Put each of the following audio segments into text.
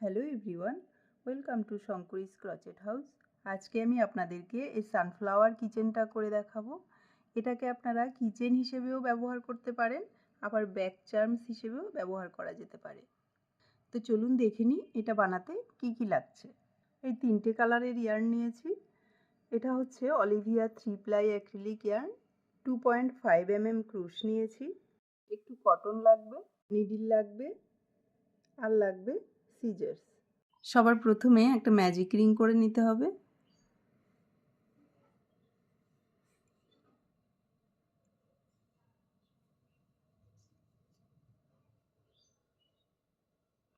Hello everyone, welcome to Shankari's crochet house. আজকে আমি আপনাদেরকে এই সানফ্লাওয়ার কিচেনটা করে দেখাবো। এটাকে আপনারা কিচেন হিসেবেও ব্যবহার করতে পারেন, আবার ব্যাক চার্মস হিসেবেও ব্যবহার করা যেতে পারে। তো চলুন দেখে নিই এটা বানাতে কি কি লাগছে। এই 3টে কালারের ইয়ার্ন নিয়েছি। এটা হচ্ছে Olivia 3 ply acrylic yarn. 2.5 mm ক্রুশ নিয়েছি। একটু কটন লাগবে, নিডল লাগবে, আর লাগবে সিজার্স। সবার প্রথমে একটা ম্যাজিক রিং করে নিতে হবে।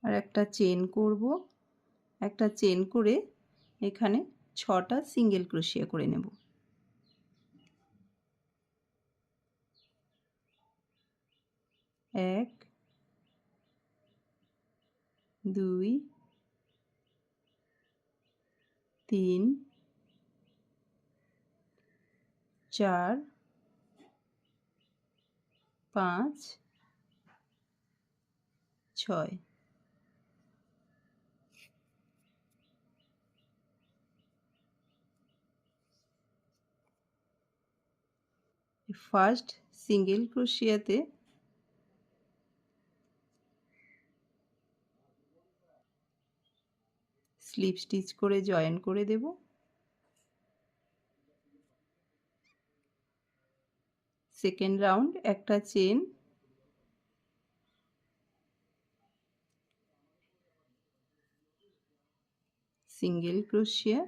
আর একটা চেন করব। একটা চেন করে এখানে 6টা সিঙ্গেল ক্রোশিয়া করে নেব। এক, দুই, তিন, চার, 5, 6। ফার্স্ট সিঙ্গেল ক্রোশিয়াতে স্লিপ স্টিচ করে জয়েন করে দেব। সেকেন্ড রাউন্ড একটা চেন, সিঙ্গেল ক্রোশিয়া,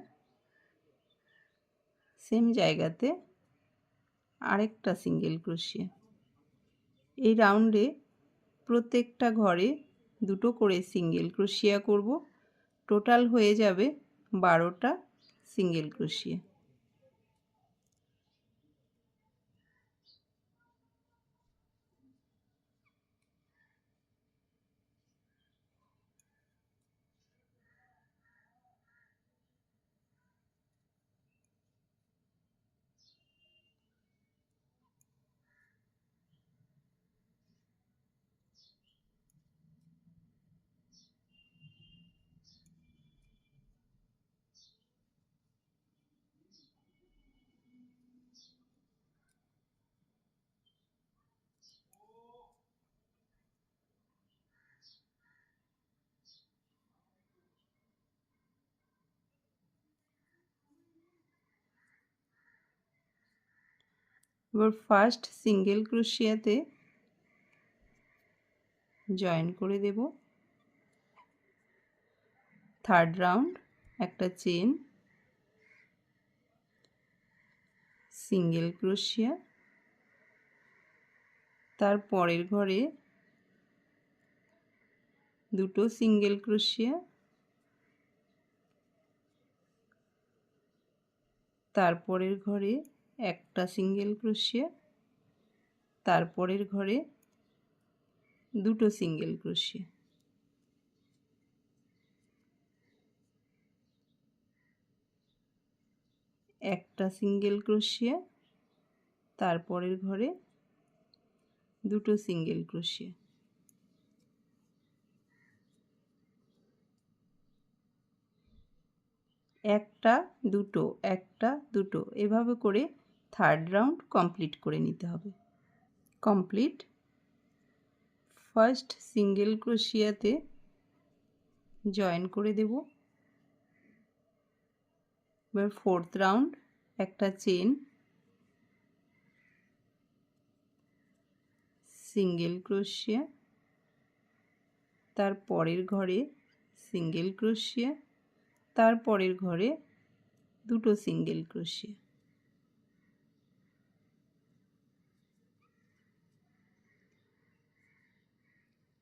সেম জায়গাতে আরেকটা সিঙ্গেল ক্রোশিয়া। এই রাউন্ডে প্রত্যেকটা ঘরে 2টো করে সিঙ্গেল ক্রোশিয়া করব। টোটাল হয়ে যাবে 12টা সিঙ্গেল ক্রোশিয়া। এবার ফার্স্ট সিঙ্গেল ক্রোশিয়াতে জয়েন করে দেব। থার্ড রাউন্ড একটা চেন, সিঙ্গেল ক্রোশিয়া, তার পরের ঘরে 2টো সিঙ্গেল ক্রোশিয়া, তারপরের ঘরে একটা সিঙ্গেল ক্রোশিয়া, তারপরের ঘরে 2টো সিঙ্গেল ক্রোশিয়া। একটা সিঙ্গেল ক্রোশিয়া, তারপরের ঘরে 2টো সিঙ্গেল ক্রোশিয়া। একটা, দুটো, একটা, দুটো, এভাবে করে থার্ড রাউন্ড কমপ্লিট করে নিতে হবে। কমপ্লিট। ফার্স্ট সিঙ্গেল ক্রোশিয়াতে জয়েন করে দেব। এবার ফোর্থ রাউন্ড একটা চেন, সিঙ্গেল ক্রোশিয়া, তার পরের ঘরে সিঙ্গেল ক্রোশিয়া, তারপরের ঘরে 2টো সিঙ্গেল ক্রোশিয়া।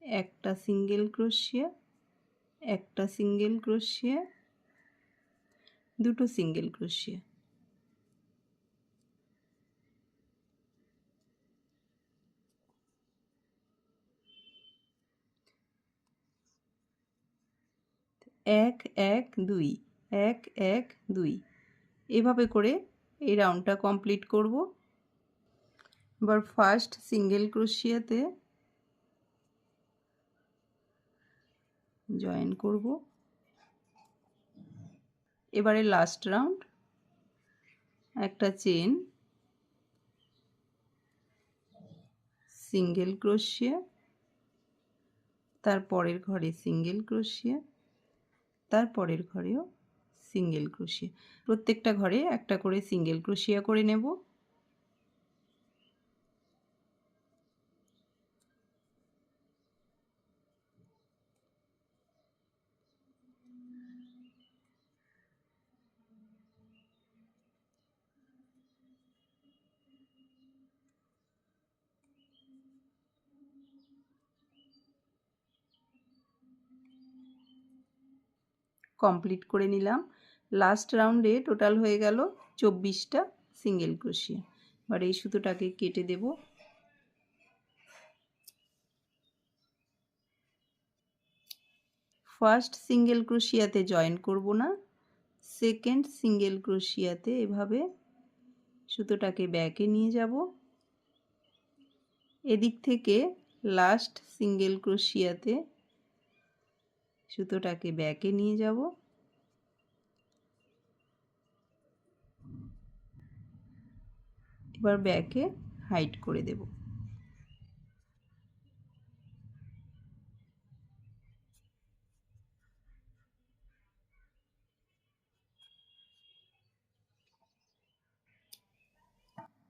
একটা সিঙ্গেল ক্রোশিয়া, একটা সিঙ্গেল ক্রোশিয়া, 2টো সিঙ্গেল ক্রোশিয়া। এক, এক, দুই, এক, এক, দুই, এভাবে করে এই রাউন্ডটা কমপ্লিট করব। এবার ফার্স্ট সিঙ্গেল ক্রোশিয়াতে জয়েন করব। এবারে লাস্ট রাউন্ড একটা চেন, সিঙ্গেল ক্রোশিয়া, তার পরের ঘরে সিঙ্গেল ক্রোশিয়া, তার পরের ঘরেও সিঙ্গেল ক্রোশিয়া। প্রত্যেকটা ঘরে একটা করে সিঙ্গেল ক্রোশিয়া করে নেব। কমপ্লিট করে নিলাম। লাস্ট রাউন্ডে টোটাল হয়ে গেল 24টা সিঙ্গেল ক্রোশিয়া। এবার এই সুতোটাকে কেটে দেব। ফার্স্ট সিঙ্গেল ক্রোশিয়াতে জয়েন করব না, সেকেন্ড সিঙ্গেল ক্রোশিয়াতে এভাবে সুতোটাকে ব্যাকে নিয়ে যাব। এদিক থেকে লাস্ট সিঙ্গেল ক্রোশিয়াতে সুতোটাকে ব্যাকে নিয়ে যাব। এবার ব্যাকে হাইড করে দেব।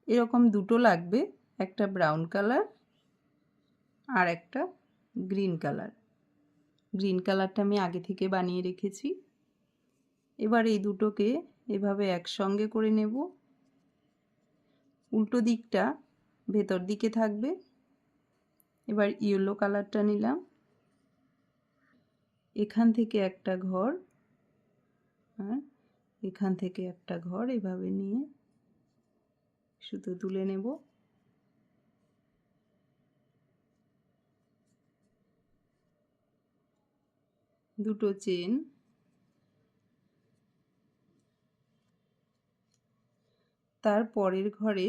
এরকম দুটো লাগবে, একটা ব্রাউন কালার আর একটা গ্রিন কালার। গ্রিন কালারটা আমি আগে থেকে বানিয়ে রেখেছি। এবার এই দুটোকে এভাবে একসঙ্গে করে নেব। উল্টো দিকটা ভেতর দিকে থাকবে। এবার ইয়েলো কালারটা নিলাম, এখান থেকে একটা ঘর আর এখান থেকে একটা ঘর এভাবে নিয়ে সুতো তুলে নেব। দুটো চেন, তার পরের ঘরে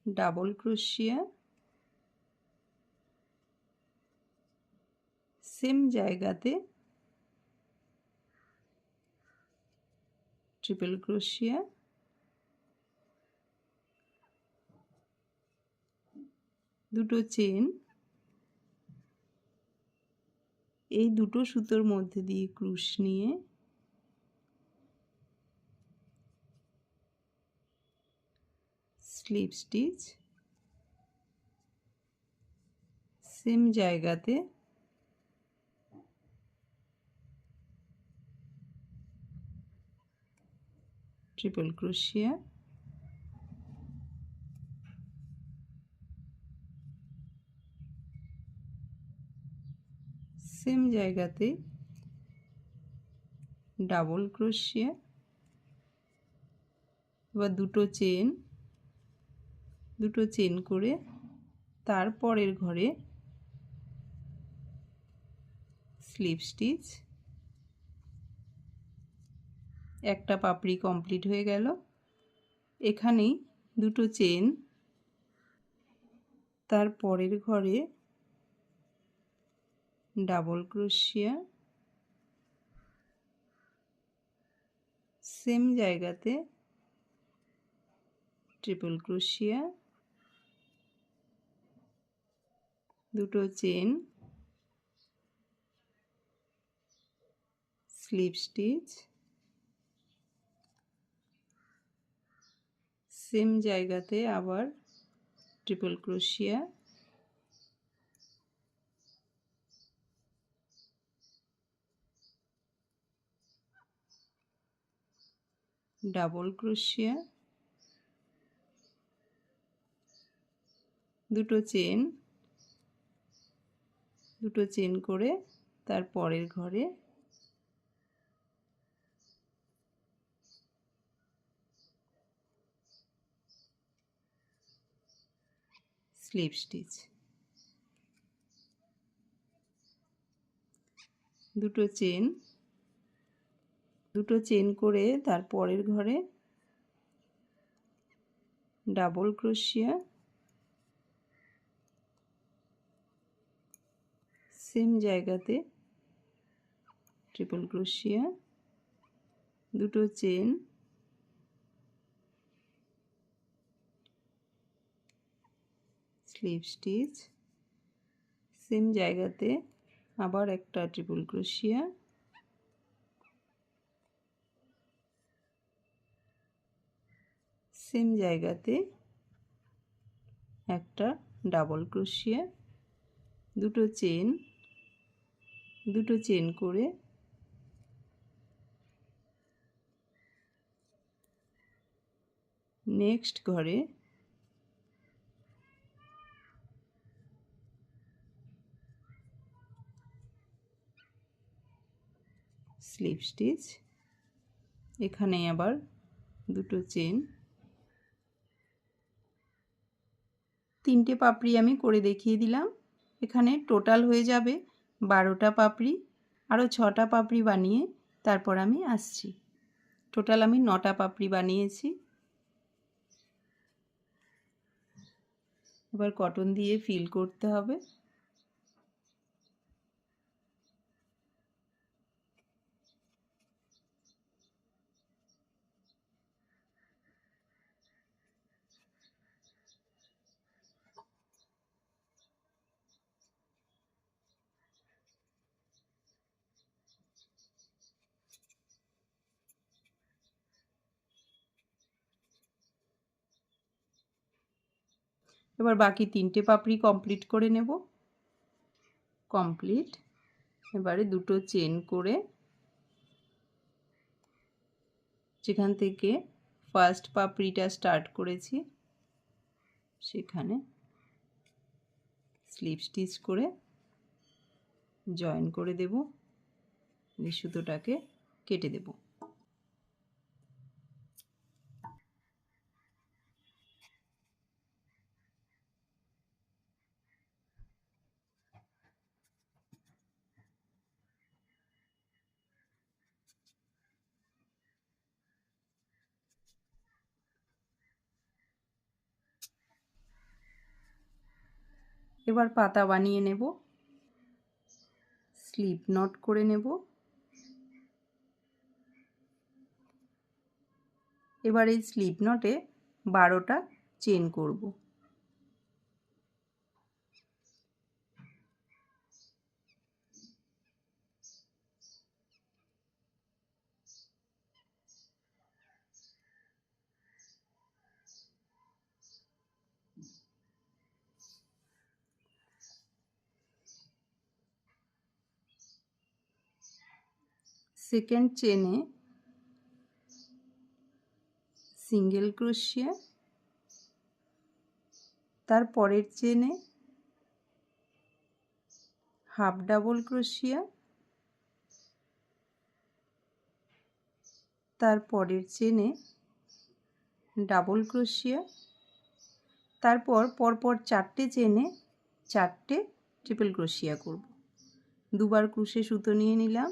ডাবল ক্রোশিয়া, সেম জায়গাতে ট্রিপল ক্রোশিয়া, দুটো চেন, এই দুটো সুতোর মধ্যে দিয়ে ক্রুশ নিয়ে স্লিপ স্টিচ, সেম জায়গাতে ট্রিপল ক্রোশিয়া, সেম জায়গাতে ডাবল ক্রোশিয়া। এবার দুটো চেন করে তারপরের ঘরে স্লিপ স্টিচ। একটা পাপড়ি কমপ্লিট হয়ে গেল। এখানেই দুটো চেন, তারপরের ঘরে ডাবল ক্রোশিয়া, সেম জায়গাতে ট্রিপল ক্রোশিয়া, দুটো চেন, স্লিপ স্টিচ, সেম জায়গাতে আবার ট্রিপল ক্রোশিয়া, ডাবল ক্রোশিয়া, দুটো চেন করে তার পরের ঘরে স্লিপ স্টিচ, দুটো চেন, দুটো চেন করে তারপরের ঘরে ডাবল ক্রোশিয়া, সেম জায়গাতে ট্রিপল ক্রোশিয়া, দুটো চেন, স্লিপ স্টিচ, সেম জায়গাতে আবার একটা ট্রিপল ক্রোশিয়া, সেম জায়গাতে একটা ডাবল ক্রোশিয়া, দুটো চেন করে নেক্সট ঘরে স্লিপ স্টিচ, এখানে আবার দুটো চেন। তিনটে পাপড়ি আমি করে দেখিয়ে দিলাম। এখানে টোটাল হয়ে যাবে 12টা পাপড়ি। আরও 6টা পাপড়ি বানিয়ে তারপর আমি আসছি। টোটাল আমি 9টা পাপড়ি বানিয়েছি। এবার কটন দিয়ে ফিল করতে হবে। এবার বাকি 3টে পাপড়ি কমপ্লিট করে নেব। কমপ্লিট। এবারে দুটো চেন করে যেখান থেকে ফার্স্ট পাপড়িটা স্টার্ট করেছি সেখানে স্লিপ স্টিচ করে জয়েন করে দেব, এই সুতোটাকে কেটে দেব। এবার পাতা বানিয়ে নেব, স্লিপ নট করে নেব। এবার এই স্লিপ নটে 12টা চেন করব। সেকেন্ড চেনে সিঙ্গেল ক্রোশিয়া, তার পরের চেনে হাফ ডাবল ক্রোশিয়া, তার পরের চেনে ডাবল ক্রোশিয়া, তারপর পরপর 4টে চেনে 4টে ট্রিপল ক্রোশিয়া করব। দুবার ক্রোশে সুতো নিয়ে নিলাম,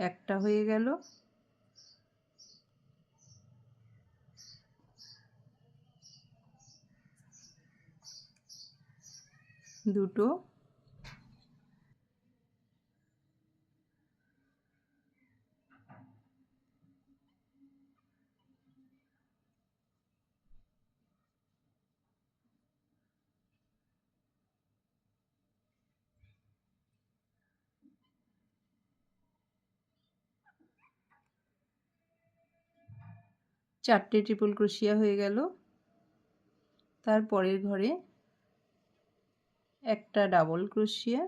একটা হয়ে গেল, দুটো, চারটে ট্রিপল ক্রোশিয়া হয়ে গেল। তার পরের ঘরে একটা ডাবল ক্রোশিয়া,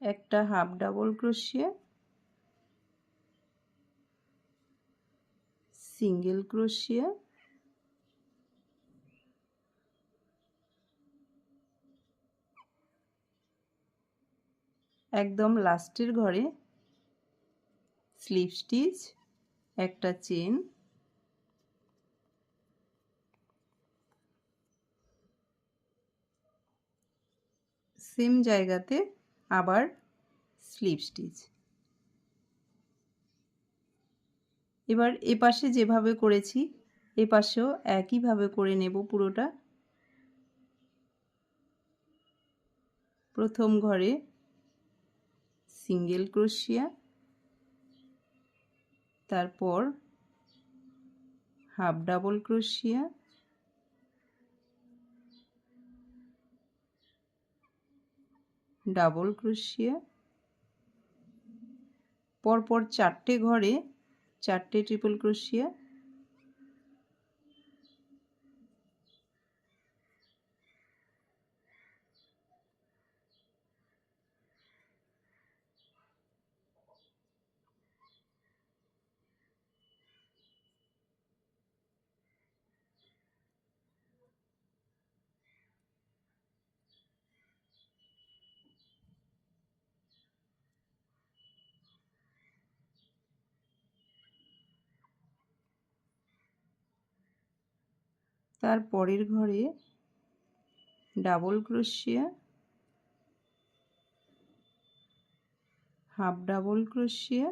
একটা হাফ ডাবল ক্রোশিয়া, সিঙ্গেল ক্রোশিয়া, একদম লাস্টের ঘরে স্লিপ স্টিচ, একটা চেন, সেম জায়গাতে আবার স্লিপ স্টিচ। এবার এপাশে যেভাবে করেছি এপাশেও একইভাবে করে নেব পুরোটা। প্রথম ঘরে সিঙ্গেল ক্রোশিয়া, তারপর হাফ ডাবল ক্রোশিয়া, ডাবল ক্রোশিয়া, পরপর 4টে ঘরে 4টে ট্রিপল ক্রোশিয়া, তার পরের ঘরে ডাবল ক্রোশিয়া, হাফ ডাবল ক্রোশিয়া,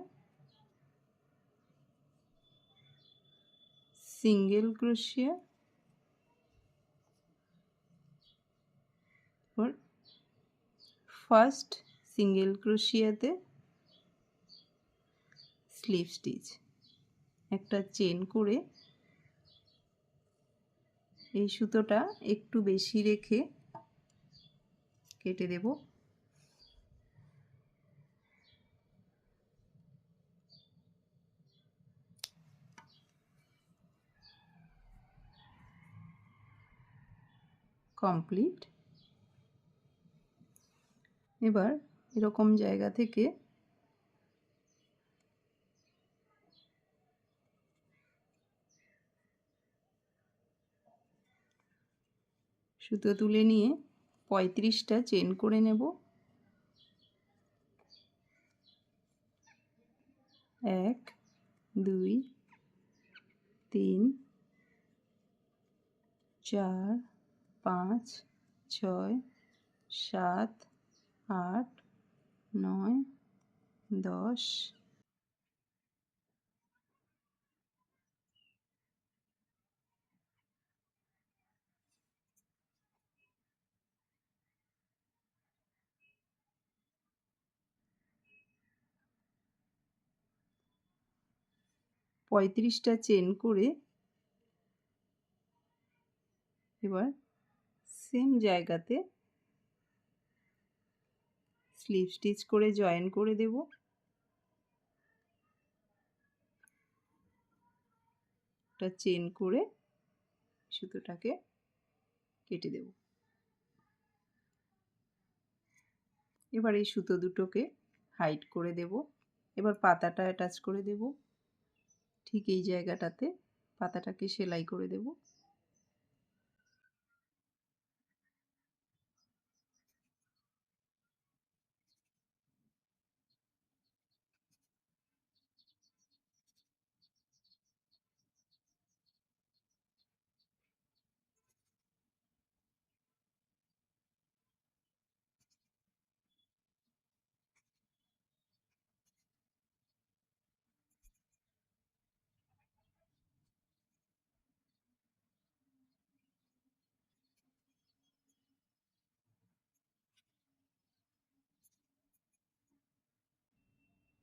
সিঙ্গেল ক্রোশিয়া, ফার্স্ট সিঙ্গেল ক্রোশিয়াতে স্লিপ স্টিচ, একটা চেন করে এই সুতোটা একটু বেশি রেখে কেটে দেব। কমপ্লিট। এবার এরকম জায়গা থেকে সুতো তুলে নিয়ে 35টা চেন করে নেব। 1 2 3 4 5 6 7 8 9 10। 35টা চেন করে এবার সেম জায়গাতে স্লিপ স্টিচ করে জয়েন করে দেব। একটা চেন করে সুতোটাকে কেটে দেব। এবার এই সুতো দুটোকে হাইড করে দেব। এবার পাতাটা অ্যাটাচ করে দেব। ঠিক এই জায়গাটাতে পাতাটাকে সেলাই করে দেব।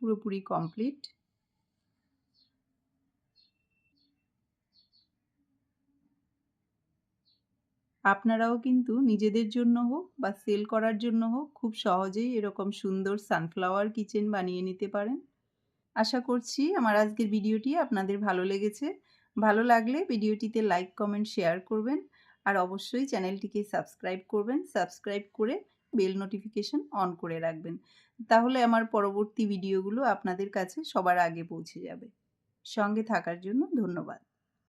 পুরোপুরি কমপ্লিট। আপনারাও কিন্তু নিজেদের জন্য হোক বা সেল করার জন্য হোক খুব সহজেই এরকম সুন্দর সানফ্লাওয়ার কিচেন বানিয়ে নিতে পারেন। আশা করছি আমার আজকের ভিডিওটি আপনাদের ভালো লেগেছে। ভালো লাগলে ভিডিওটিতে লাইক, কমেন্ট, শেয়ার করবেন আর অবশ্যই চ্যানেলটিকে সাবস্ক্রাইব করবেন। সাবস্ক্রাইব করে বেল নোটিফিকেশন অন করে রাখবেন। তাহলে আমার পরবর্তী ভিডিওগুলো আপনাদের কাছে সবার আগে পৌঁছে যাবে। সঙ্গে থাকার জন্য ধন্যবাদ।